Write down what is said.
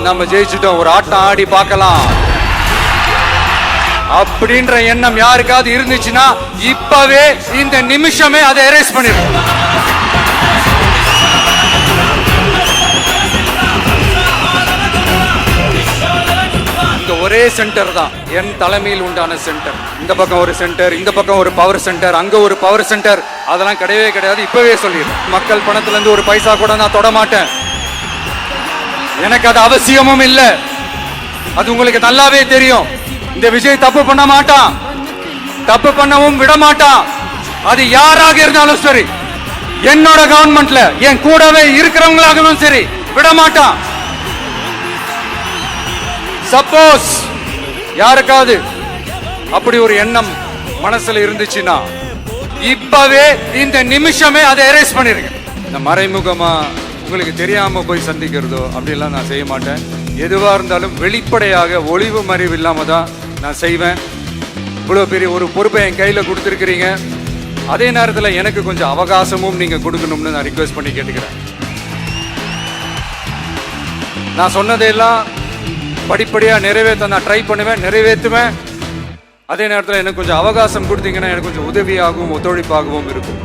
நம்ம ஜெயிச்சிட்டோம், ஒரு ஆட்டம் ஆடி பார்க்கலாம் அப்படின்ற எண்ணம் யாருக்காவது இருந்துச்சுன்னா இப்பவே இந்த நிமிஷமே அதை எரேஸ் பண்ணிடும். ஒரே சென்டர் தான் என் தலைமையில் உண்டான சென்டர். இந்த பக்கம் ஒரு சென்டர், இந்த பக்கம் ஒரு பவர் சென்டர், அங்க ஒரு பவர் சென்டர், அதெல்லாம் கிடையவே கிடையாது. இப்பவே சொல்லிடுறேன், மக்கள் பணத்துல இருந்து ஒரு பைசா கூட நான் தொட மாட்டேன். எனக்கு அது அவசியமும் இல்லை. அது உங்களுக்கு நல்லாவே தெரியும். இந்த விஜய் தப்பு பண்ண மாட்டான், தப்பு பண்ணவும் விட மாட்டான். அது யாராக இருந்தாலும் சரி, என்னோட கவர்மெண்ட்ல என் கூடவே இருக்கிறவங்களாகவும் சரி விட மாட்டான். சப்போஸ் யாருக்காவது அப்படி ஒரு எண்ணம் மனசுல இருந்துச்சுன்னா இப்பவே இந்த நிமிஷமே அதை எரேஸ் பண்ணிருங்க. இந்த மறைமுகமா உங்களுக்கு தெரியாம போய் சந்திக்கிறதோ அப்படிலாம் நான் செய்ய மாட்டேன். எதுவா இருந்தாலும் வெளிப்படையாக ஒளிவு மறைவு இல்லாம தான் நான் செய்வேன். இவ்வளவு பெரிய ஒரு பொறுப்பை என் கையில கொடுத்துருக்கிறீங்க. அதே நேரத்தில் எனக்கு கொஞ்சம் அவகாசமும் நீங்க கொடுக்கணும்னு நான் ரிக்வெஸ்ட் பண்ணி கேட்டுக்கிறேன். நான் சொன்னதெல்லாம் படிப்படியா நிறைவேற்ற நான் ட்ரை பண்ணுவேன், நிறைவேற்றுவேன். அதே நேரத்தில் எனக்கு கொஞ்சம் அவகாசம் கொடுத்தீங்கன்னா எனக்கு கொஞ்சம் உதவியாகவும் ஒத்துழைப்பாகவும் இருக்கும்.